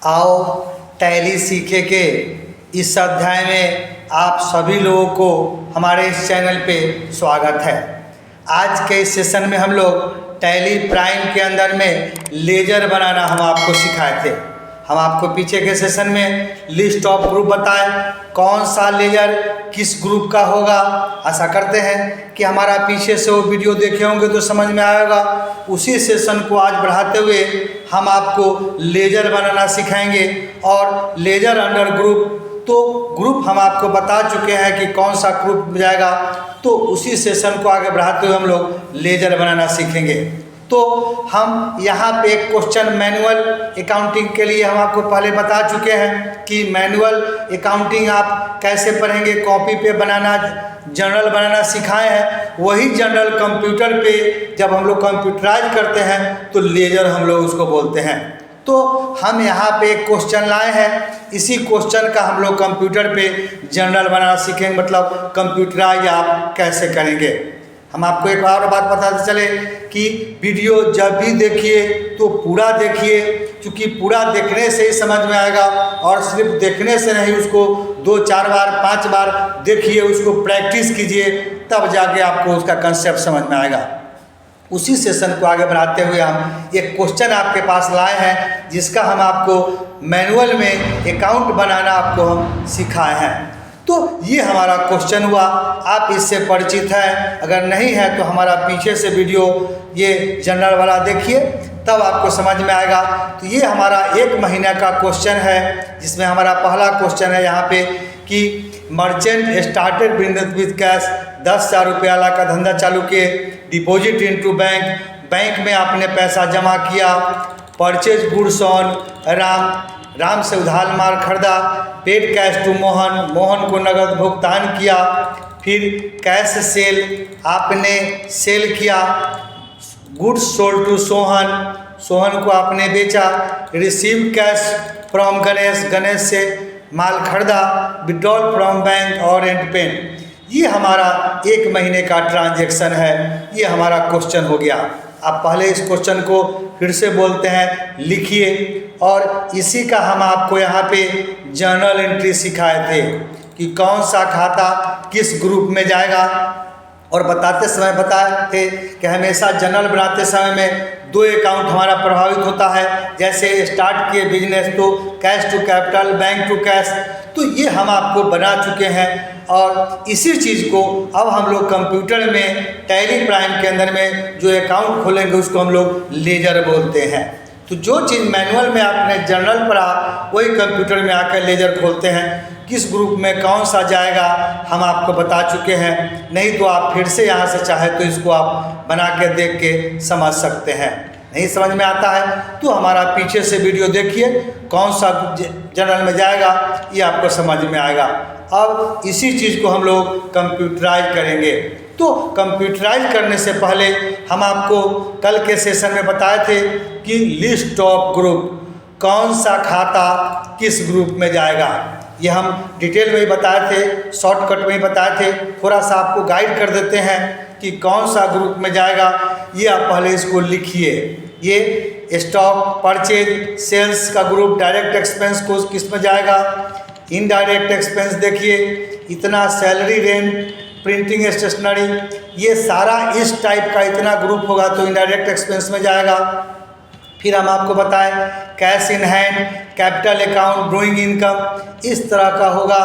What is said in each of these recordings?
आओ टैली सीखे के इस अध्याय में आप सभी लोगों को हमारे इस चैनल पे स्वागत है। आज के इस सेशन में हम लोग टैली प्राइम के अंदर में लेजर बनाना हम आपको सिखाए थे। हम आपको पीछे के सेशन में लिस्ट ऑफ ग्रुप बताए कौन सा लेजर किस ग्रुप का होगा। आशा करते हैं कि हमारा पीछे से वो वीडियो देखे होंगे तो समझ में आएगा। उसी सेशन को आज बढ़ाते हुए हम आपको लेजर बनाना सिखाएंगे और लेजर अंडर ग्रुप, तो ग्रुप हम आपको बता चुके हैं कि कौन सा ग्रुप में जाएगा, तो उसी सेशन को आगे बढ़ाते हुए हम लोग लेजर बनाना सीखेंगे। तो हम यहाँ पे एक क्वेश्चन मैनुअल अकाउंटिंग के लिए हम आपको पहले बता चुके हैं कि मैनुअल अकाउंटिंग आप कैसे पढ़ेंगे, कॉपी पे बनाना, जर्नल बनाना सिखाए हैं। वही जर्नल कंप्यूटर पे जब हम लोग कंप्यूटराइज करते हैं तो लेजर हम लोग उसको बोलते हैं। तो हम यहाँ पे एक क्वेश्चन लाए हैं, इसी क्वेश्चन का हम लोग कंप्यूटर पे जर्नल बनाना सीखेंगे, मतलब कंप्यूटराइज आप कैसे करेंगे। हम आपको एक और बात बताते चले कि वीडियो जब भी देखिए तो पूरा देखिए, क्योंकि पूरा देखने से ही समझ में आएगा और सिर्फ देखने से नहीं, उसको 2-4 बार 5 बार देखिए, उसको प्रैक्टिस कीजिए, तब जाके आपको उसका कंसेप्ट समझ में आएगा। उसी सेशन को आगे बढ़ाते हुए हम एक क्वेश्चन आपके पास लाए हैं जिसका हम आपको मैनुअल में अकाउंट बनाना आपको हम सिखाए हैं। तो ये हमारा क्वेश्चन हुआ, आप इससे परिचित हैं, अगर नहीं है तो हमारा पीछे से वीडियो ये जनरल वाला देखिए, तब आपको समझ में आएगा। तो ये हमारा 1 महीने का क्वेश्चन है, जिसमें हमारा पहला क्वेश्चन है यहाँ पे कि merchant started business with cash, 10,000 रुपया का धंधा चालू किए, डिपॉजिट इनटू बैंक, बैंक में आपने पैसा जमा किया, परचेज गुड्स ऑन राम से उधार माल खरीदा, paid cash to Mohan, Mohan को नगद भुगतान किया, फिर कैश सेल आपने सेल किया, goods sold to Sohan, Sohan को आपने बेचा, receive cash from Ganesh, Ganesh से माल खरीदा, विड्रॉल फ्रॉम बैंक और एंड पेन। ये हमारा 1 महीने का ट्रांजैक्शन है। ये हमारा क्वेश्चन हो गया। आप पहले इस क्वेश्चन को फिर से बोलते हैं, लिखिए, और इसी का हम आपको यहाँ पे जर्नल एंट्री सिखाए थे कि कौन सा खाता किस ग्रुप में जाएगा। और बताते समय बताए थे कि हमेशा जर्नल बनाते समय में 2 अकाउंट हमारा प्रभावित होता है। जैसे स्टार्ट किए बिजनेस तो cash to capital, bank to cash, तो ये हम आपको बना चुके हैं। और इसी चीज़ को अब हम लोग कंप्यूटर में टैली प्राइम के अंदर में जो अकाउंट खोलेंगे उसको हम लोग लेजर बोलते हैं। तो जो चीज़ मैनुअल में आपने जर्नल पढ़ा वही कंप्यूटर में आकर लेजर खोलते हैं। किस ग्रुप में कौन सा जाएगा हम आपको बता चुके हैं, नहीं तो आप फिर से यहाँ से चाहे तो इसको आप बना के देख के समझ सकते हैं। नहीं समझ में आता है तो हमारा पीछे से वीडियो देखिए, कौन सा जर्नल में जाएगा ये आपको समझ में आएगा। अब इसी चीज़ को हम लोग कंप्यूटराइज करेंगे। तो कंप्यूटराइज करने से पहले हम आपको कल के सेशन में बताए थे कि लिस्ट ऑफ ग्रुप, कौन सा खाता किस ग्रुप में जाएगा, ये हम डिटेल में ही बताए थे, शॉर्टकट में ही बताए थे। थोड़ा सा आपको गाइड कर देते हैं कि कौन सा ग्रुप में जाएगा। ये आप पहले इसको लिखिए। ये स्टॉक, परचेज, सेल्स का ग्रुप, डायरेक्ट एक्सपेंस को किस में जाएगा, इनडायरेक्ट एक्सपेंस देखिए, इतना सैलरी, रेंट, प्रिंटिंग, स्टेशनरी, ये सारा इस टाइप का इतना ग्रुप होगा तो इनडायरेक्ट एक्सपेंस में जाएगा। फिर हम आपको बताएं cash in hand, capital account, drawing income, इस तरह का होगा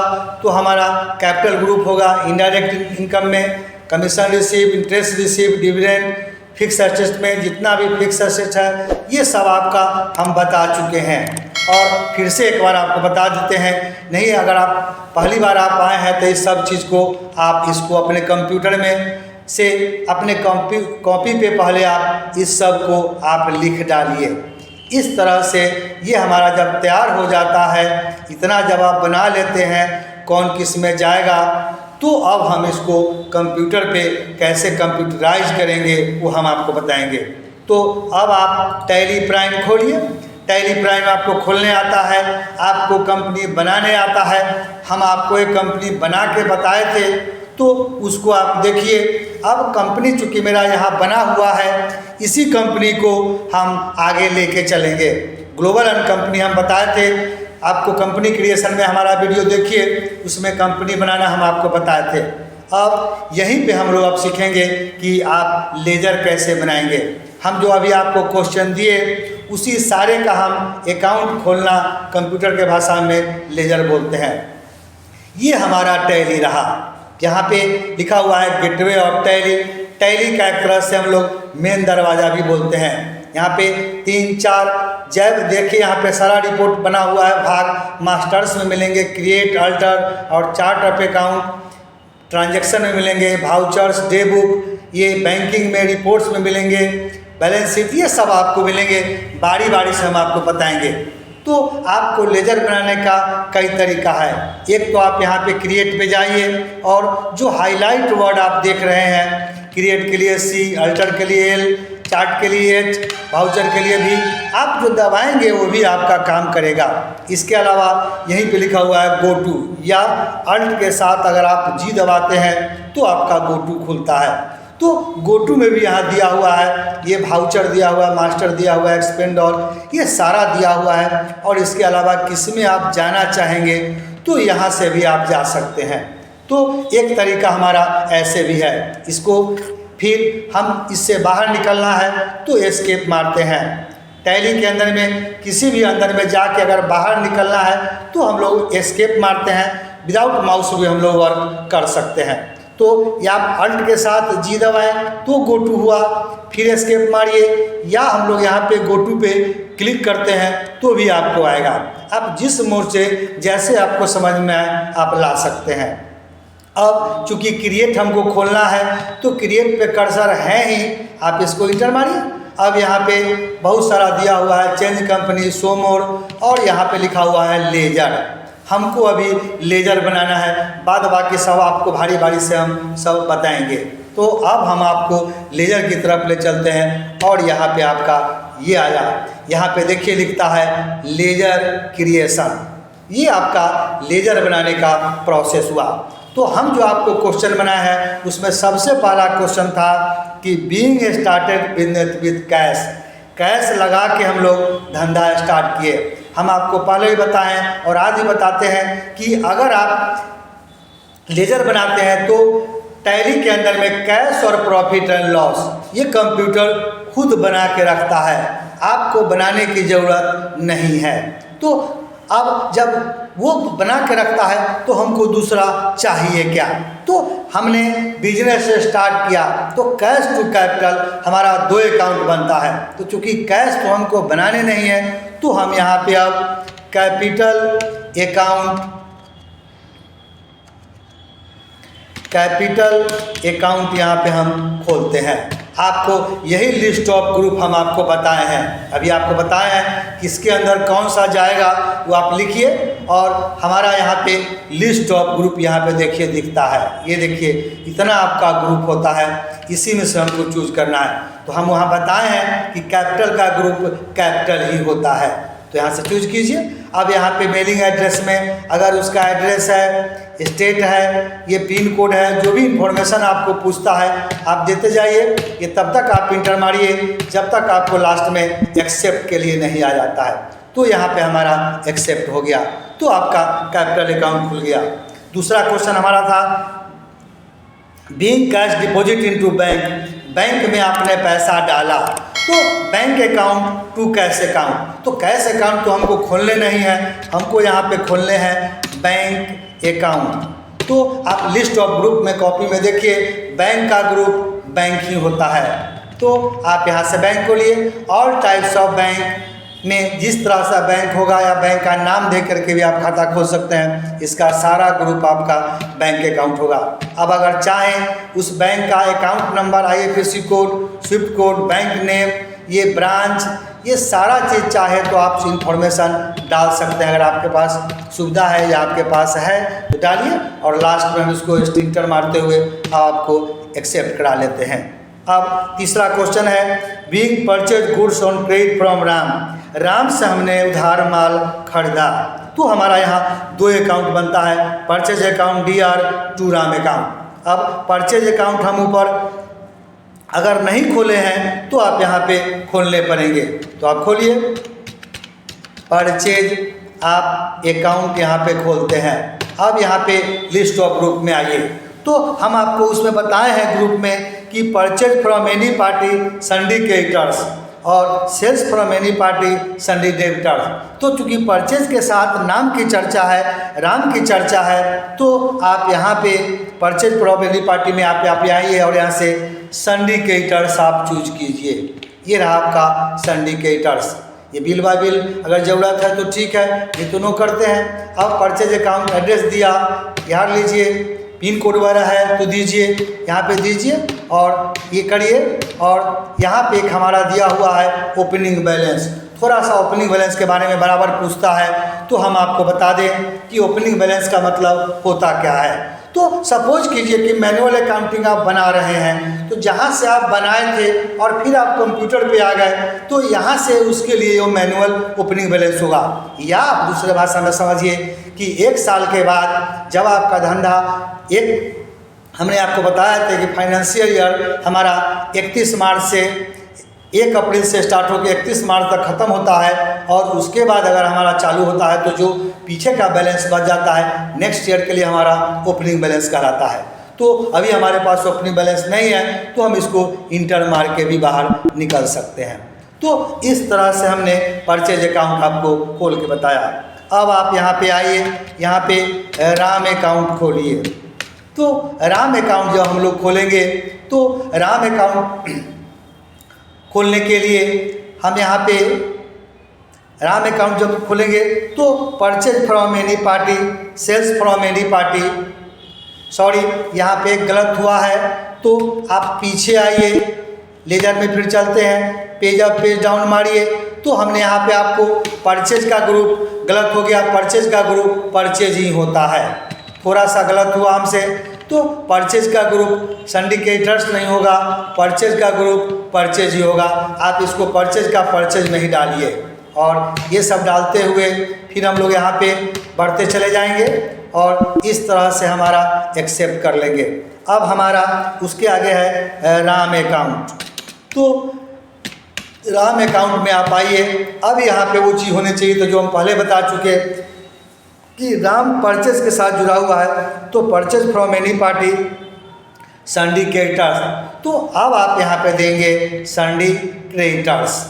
तो हमारा कैपिटल ग्रुप होगा। इनडायरेक्ट इनकम में commission receive, interest receive, dividend, fix asset में जितना भी फिक्स एसेट है ये सब आपका हम बता चुके हैं। और फिर से एक बार आपको बता देते हैं, नहीं अगर आप पहली बार आप आए हैं तो इस सब चीज़ को आप इसको अपने कंप्यूटर में से अपने कॉपी पे पहले आप इस सब को आप लिख डालिए। इस तरह से ये हमारा जब तैयार हो जाता है, इतना जब आप बना लेते हैं कौन किस में जाएगा, तो अब हम इसको कंप्यूटर पे कैसे कंप्यूटराइज करेंगे वो हम आपको बताएंगे। तो अब आप टैली प्राइम खोलिए। टैली प्राइम आपको खोलने आता है, आपको कंपनी बनाने आता है। हम आपको एक कंपनी बना के बताए थे तो उसको आप देखिए। अब कंपनी चूँकि मेरा यहाँ बना हुआ है, इसी कंपनी को हम आगे लेके चलेंगे। ग्लोबल एंड कंपनी हम बताए थे आपको, कंपनी क्रिएशन में हमारा वीडियो देखिए, उसमें कंपनी बनाना हम आपको बताए थे। अब यहीं पे हम लोग अब सीखेंगे कि आप लेजर कैसे बनाएंगे। हम जो अभी आपको क्वेश्चन दिए उसी सारे का हम अकाउंट खोलना कंप्यूटर के भाषा में लेजर बोलते हैं। ये हमारा टैली रहा, यहाँ पे लिखा हुआ है गेटवे ऑफ टैली। टैली का एक तरह से हम लोग मेन दरवाज़ा भी बोलते हैं। यहाँ पे 3-4 जब देखिए यहाँ पे सारा रिपोर्ट बना हुआ है। भाग मास्टर्स में मिलेंगे, क्रिएट, अल्टर और चार्ट ऑफ अकाउंट, ट्रांजैक्शन में मिलेंगे, वाउचर्स, डे बुक, ये बैंकिंग में रिपोर्ट्स में मिलेंगे, बैलेंस शीट, ये सब आपको मिलेंगे। बारी बारी से हम आपको बताएंगे। तो आपको लेजर बनाने का कई तरीका है। एक तो आप यहाँ पे क्रिएट पे जाइए और जो हाईलाइट वर्ड आप देख रहे हैं, क्रिएट के लिए C, अल्टर के लिए L, चार्ट के लिए H, वाउचर के लिए भी, आप जो दबाएंगे वो भी आपका काम करेगा। इसके अलावा यहीं पे लिखा हुआ है गो टू, या अल्ट के साथ अगर आप G दबाते हैं तो आपका गो टू खुलता है। तो गो टू में भी यहाँ दिया हुआ है, ये वाउचर दिया हुआ है, मास्टर दिया हुआ है, एक्सपेंड और ये सारा दिया हुआ है। और इसके अलावा किस में आप जाना चाहेंगे तो यहाँ से भी आप जा सकते हैं। तो एक तरीका हमारा ऐसे भी है। इसको फिर हम इससे बाहर निकलना है तो एस्केप मारते हैं। टैली के अंदर में किसी भी अंदर में जाके अगर बाहर निकलना है तो हम लोग एस्केप मारते हैं। विदाउट माउस भी हम लोग वर्क कर सकते हैं। तो या आप अल्ट के साथ G दबाएं तो गो टू हुआ, फिर एस्केप मारिए, या हम लोग यहाँ पे गो टू पे क्लिक करते हैं तो भी आपको आएगा। आप जिस मोड से जैसे आपको समझ में आए आप ला सकते हैं। अब चूंकि क्रिएट हमको खोलना है तो क्रिएट पे कर्सर है ही, आप इसको इंटर मारिए। अब यहाँ पे बहुत सारा दिया हुआ है, चेंज कंपनी, शो मोड, और यहाँ पे लिखा हुआ है लेजर। हमको अभी लेजर बनाना है, बाद बाकी सब आपको भारी भारी से हम सब बताएंगे। तो अब हम आपको लेजर की तरफ ले चलते हैं और यहाँ पे आपका ये आया, यहाँ पे देखिए लिखता है लेजर क्रिएशन। ये आपका लेजर बनाने का प्रोसेस हुआ। तो हम जो आपको क्वेश्चन बनाया है उसमें सबसे पहला क्वेश्चन था कि being started business with cash, cash लगा के हम लोग धंधा स्टार्ट किए। हम आपको पहले ही बताएं और आज ही बताते हैं कि अगर आप लेजर बनाते हैं तो टैली के अंदर में कैश और प्रॉफिट एंड लॉस ये कंप्यूटर खुद बना के रखता है, आपको बनाने की ज़रूरत नहीं है। तो अब जब वो बना के रखता है तो हमको दूसरा चाहिए क्या? तो हमने बिजनेस से स्टार्ट किया तो कैश टू कैपिटल हमारा 2 अकाउंट बनता है। तो चूंकि कैश तो हमको बनाने नहीं है तो हम यहाँ पे अब कैपिटल अकाउंट यहाँ पे हम खोलते हैं। आपको यही लिस्ट ऑफ ग्रुप हम आपको बताए हैं, अभी आपको बताए हैं किसके अंदर कौन सा जाएगा वो आप लिखिए। और हमारा यहाँ पे लिस्ट ऑफ ग्रुप यहाँ पे देखिए दिखता है, ये देखिए इतना आपका ग्रुप होता है, इसी में से हमको चूज करना है। तो हम वहाँ बताए हैं कि कैपिटल का ग्रुप कैपिटल ही होता है, तो यहाँ से चूज कीजिए। अब यहाँ पे मेलिंग एड्रेस में अगर उसका एड्रेस है, स्टेट है, ये पिन कोड है, जो भी इंफॉर्मेशन आपको पूछता है आप देते जाइए। ये तब तक आप इंटर मारिए जब तक आपको लास्ट में एक्सेप्ट के लिए नहीं आ जाता है। तो यहाँ पे हमारा एक्सेप्ट हो गया तो आपका कैपिटल अकाउंट खुल गया। दूसरा क्वेश्चन हमारा था being cash deposit into bank, bank में आपने पैसा डाला तो bank account to cash account. तो कैश अकाउंट तो हमको खोलने नहीं है, हमको यहाँ पे खोलने हैं बैंक अकाउंट। तो आप लिस्ट ऑफ ग्रुप में कॉपी में देखिए बैंक का ग्रुप बैंक ही होता है। तो आप यहाँ से बैंक को लिए, ऑल टाइप्स ऑफ बैंक में जिस तरह से बैंक होगा या बैंक का नाम दे करके भी आप खाता खोल सकते हैं, इसका सारा ग्रुप आपका बैंक अकाउंट होगा। अब अगर चाहें उस बैंक का account number, IFSC code, Swift code, bank name, ये ब्रांच, ये सारा चीज़ चाहे तो आप इंफॉर्मेशन डाल सकते हैं। अगर आपके पास सुविधा है या आपके पास है तो डालिए और लास्ट में हम इसको इंटर मारते हुए आपको एक्सेप्ट करा लेते हैं। अब तीसरा क्वेश्चन है being purchase goods on credit from Ram, Ram से हमने उधार माल खरीदा। तो हमारा यहाँ 2 अकाउंट बनता है, purchase account DR to Ram account. अब परचेज अकाउंट हम ऊपर अगर नहीं खोले हैं तो आप यहाँ पे खोलने पड़ेंगे, तो आप खोलिए। परचेज आप अकाउंट यहाँ पे खोलते हैं। अब यहाँ पे लिस्ट ऑफ ग्रुप में आइए, तो हम आपको उसमें बताए हैं ग्रुप में कि purchase from any party syndicators और sales from any party syndicators. तो चूंकि परचेज के साथ नाम की चर्चा है, राम की चर्चा है, तो आप यहाँ पे परचेज फ्रॉम एनी पार्टी में आप आइए और यहाँ से सिंडिकेटर्स आप चूज कीजिए। ये रहा आपका सिंडिकेटर्स। ये बिल बाय बिल अगर ज़रूरत है तो ठीक है, नहीं तो नो करते हैं। अब परचेज अकाउंट एड्रेस दिया, यहाँ लीजिए, पिन कोड वगैरह है तो दीजिए, यहाँ पे दीजिए और ये करिए। और यहाँ पे एक हमारा दिया हुआ है ओपनिंग बैलेंस। थोड़ा सा ओपनिंग बैलेंस के बारे में बराबर पूछता है, तो हम आपको बता दें कि ओपनिंग बैलेंस का मतलब होता क्या है। तो सपोज कीजिए कि मैनुअल अकाउंटिंग आप बना रहे हैं, तो जहाँ से आप बनाए थे और फिर आप कंप्यूटर पे आ गए, तो यहाँ से उसके लिए वो मैनुअल ओपनिंग बैलेंस होगा। या आप दूसरे भाषा में समझिए कि 1 साल के बाद जब आपका धंधा हमने आपको बताया था कि फाइनेंशियल ईयर हमारा 31 मार्च से 1 अप्रैल से स्टार्ट होकर 31 मार्च तक ख़त्म होता है, और उसके बाद अगर हमारा चालू होता है तो जो पीछे का बैलेंस बच जाता है नेक्स्ट ईयर के लिए हमारा ओपनिंग बैलेंस कहलाता है। तो अभी हमारे पास ओपनिंग बैलेंस नहीं है, तो हम इसको इंटर मार के भी बाहर निकल सकते हैं। तो इस तरह से हमने परचेज अकाउंट आपको खोल के बताया। अब आप यहाँ पे आइए, यहाँ पे राम अकाउंट खोलिए। तो राम अकाउंट जब हम लोग खोलेंगे, तो राम अकाउंट खोलने के लिए हम यहाँ पे राम अकाउंट जब खोलेंगे तो purchase from any party, sales from any party, sorry यहाँ पे गलत हुआ है, तो आप पीछे आइए, लेजर में फिर चलते हैं, पेज अप पेज डाउन मारिए, तो हमने यहाँ पे आपको परचेज का ग्रुप गलत हो गया। परचेज का ग्रुप परचेज ही होता है, थोड़ा सा गलत हुआ हमसे, तो परचेज का ग्रुप सिंडिकेटर्स नहीं होगा, परचेज का ग्रुप परचेज ही होगा। आप इसको परचेज का परचेज में ही डालिए, और ये सब डालते हुए फिर हम लोग यहाँ पे बढ़ते चले जाएंगे और इस तरह से हमारा एक्सेप्ट कर लेंगे। अब हमारा उसके आगे है राम अकाउंट। तो राम अकाउंट में आप आइए। अब यहाँ पे वो चीज़ होनी चाहिए तो जो हम पहले बता चुके कि राम परचेज के साथ जुड़ा हुआ है, तो purchase from any party syndicators. तो अब आप यहाँ पे देंगे सिंडिकेटर्स,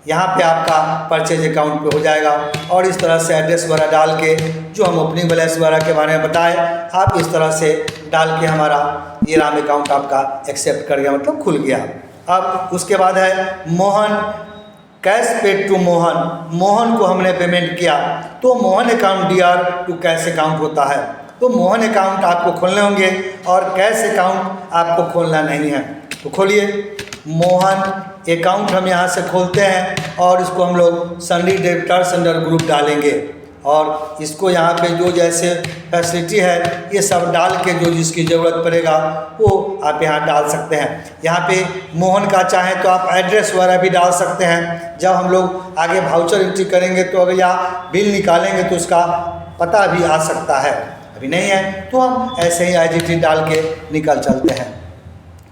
यहाँ पे आपका परचेज अकाउंट पे हो जाएगा। और इस तरह से एड्रेस वगैरह डाल के जो हम ओपनिंग बैलेंस वगैरह के बारे में बताए, आप इस तरह से डाल के हमारा ये राम अकाउंट आपका एक्सेप्ट कर गया, मतलब खुल गया। अब उसके बाद है Mohan, cash paid to Mohan, Mohan को हमने पेमेंट किया, तो Mohan account DR to cash account होता है। तो मोहन अकाउंट आपको खोलने होंगे और कैश अकाउंट आपको खोलना नहीं है। तो खोलिए, मोहन अकाउंट हम यहाँ से खोलते हैं और इसको हम लोग सिंडिकेटर्स अंडर ग्रुप डालेंगे, और इसको यहाँ पे जो जैसे फैसिलिटी है ये सब डाल के जो जिसकी ज़रूरत पड़ेगा वो आप यहाँ डाल सकते हैं। यहाँ पे मोहन का चाहें तो आप एड्रेस वगैरह भी डाल सकते हैं। जब हम लोग आगे वाउचर एंट्री करेंगे तो अगर या बिल निकालेंगे तो उसका पता भी आ सकता है, अभी नहीं है तो हम ऐसे ही IGT डाल के निकल चलते हैं।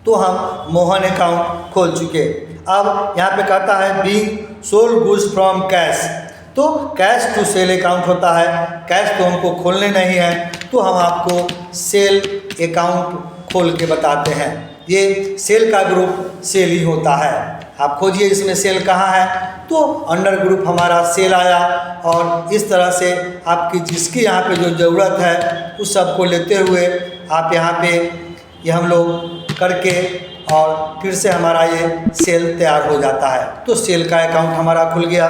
तो हम मोहन अकाउंट खोल चुके। अब यहाँ पे कहता है being sold goods from cash, तो कैश टू सेल अकाउंट होता है। कैश तो हमको खोलने नहीं है, तो हम आपको सेल अकाउंट खोल के बताते हैं। ये सेल का ग्रुप सेल ही होता है। आप खोजिए इसमें सेल कहाँ है, तो अंडर ग्रुप हमारा सेल आया। और इस तरह से आपकी जिसकी यहाँ पे जो ज़रूरत है उस सबको लेते हुए आप यहाँ पे ये हम लोग करके और फिर से हमारा ये सेल तैयार हो जाता है। तो सेल का अकाउंट हमारा खुल गया।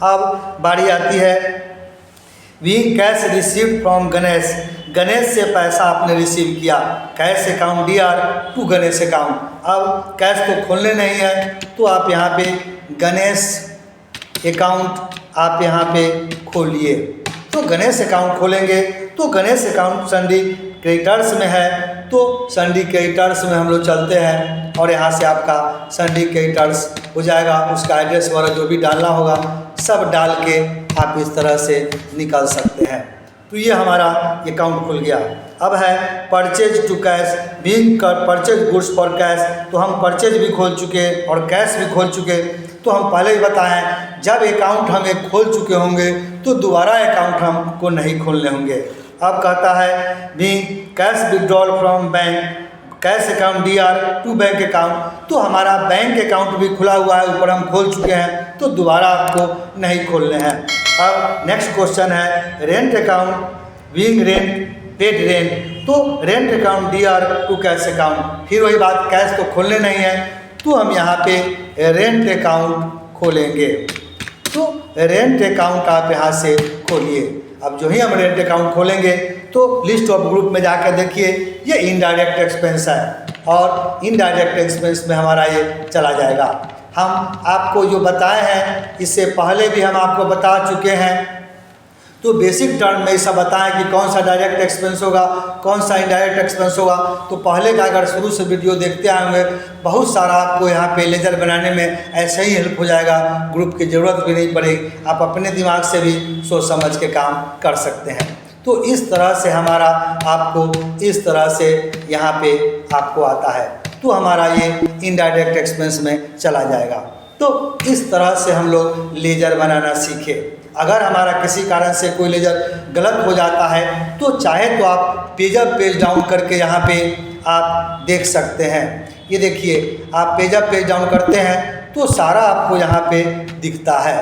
अब बारी आती है we cash received from Ganesh, Ganesh से पैसा आपने रिसीव किया, cash account DR to Ganesh account. अब कैश तो खोलने नहीं है, तो आप यहाँ पे गणेश अकाउंट आप यहाँ पे खोलिए। तो गणेश अकाउंट खोलेंगे, तो गणेश अकाउंट सिंडिकेटर्स में है, तो सिंडिकेटर्स में हम लोग चलते हैं और यहाँ से आपका सिंडिकेटर्स हो जाएगा। उसका एड्रेस वगैरह जो भी डालना होगा सब डाल के आप इस तरह से निकल सकते हैं। तो ये हमारा अकाउंट खुल गया। अब है purchase to cash, being purchase goods for cash, तो हम परचेज भी खोल चुके और कैश भी खोल चुके। तो हम पहले ही बताएं जब अकाउंट हम एक खोल चुके होंगे तो दोबारा अकाउंट हमको नहीं खोलने होंगे। अब कहता है being cash withdrawal from bank cash account DR to bank account, तो हमारा बैंक अकाउंट भी खुला हुआ है, ऊपर हम खोल चुके हैं तो दोबारा आपको नहीं खोलने हैं। अब नेक्स्ट क्वेश्चन है rent account being rent paid rent, तो rent account DR to cash account, फिर वही बात कैश तो खोलने नहीं है तो हम यहाँ पे रेंट अकाउंट खोलेंगे। तो रेंट अकाउंट आप यहाँ से खोलिए। अब जो ही हम रेंट अकाउंट खोलेंगे तो लिस्ट ऑफ ग्रुप में जाकर देखिए ये इनडायरेक्ट एक्सपेंस है और इनडायरेक्ट एक्सपेंस में हमारा ये चला जाएगा। हम आपको जो बताए हैं इससे पहले भी हम आपको बता चुके हैं, तो बेसिक टर्म में ऐसा बताएं कि कौन सा डायरेक्ट एक्सपेंस होगा कौन सा इनडायरेक्ट एक्सपेंस होगा। तो पहले का अगर शुरू से वीडियो देखते आए होंगे बहुत सारा आपको यहाँ पे लेजर बनाने में ऐसे ही हेल्प हो जाएगा, ग्रुप की ज़रूरत भी नहीं पड़ेगी, आप अपने दिमाग से भी सोच समझ के काम कर सकते हैं। तो इस तरह से हमारा आपको इस तरह से यहाँ पे आपको आता है तो हमारा ये इनडायरेक्ट एक्सपेंस में चला जाएगा। तो इस तरह से हम लोग लेजर बनाना सीखे। अगर हमारा किसी कारण से कोई लेजर गलत हो जाता है तो चाहे तो आप पेज अप पेज डाउन करके यहाँ पे आप देख सकते हैं। ये देखिए आप पेज अप पेज डाउन करते हैं तो सारा आपको यहाँ पे दिखता है।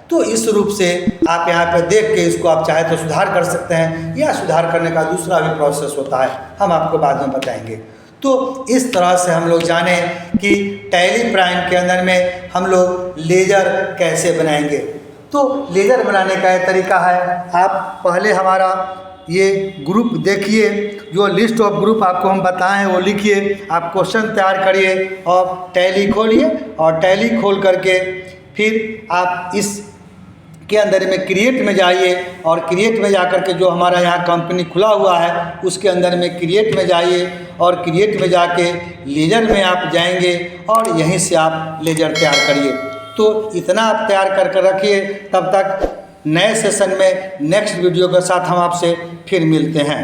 तो इस रूप से आप यहाँ पे देख के इसको आप चाहे तो सुधार कर सकते हैं या सुधार करने का दूसरा भी प्रोसेस होता है, हम आपको बाद में बताएंगे। तो इस तरह से हम लोग जाने कि टैली प्राइम के अंदर में हम लोग लेजर कैसे बनाएंगे। तो लेजर बनाने का एक तरीका है, आप पहले हमारा ये ग्रुप देखिए, जो लिस्ट ऑफ ग्रुप आपको हम बताए हैं वो लिखिए, आप क्वेश्चन तैयार करिए और टैली खोलिए और टैली खोल करके फिर आप इस के अंदर में क्रिएट में जाइए और क्रिएट में जाकर के जो हमारा यहाँ कंपनी खुला हुआ है उसके अंदर में क्रिएट में जाइए और क्रिएट में जाके लेजर में आप जाएंगे और यहीं से आप लेजर तैयार करिए। तो इतना आप तैयार करके रखिए, तब तक नए सेशन में नेक्स्ट वीडियो के साथ हम आपसे फिर मिलते हैं।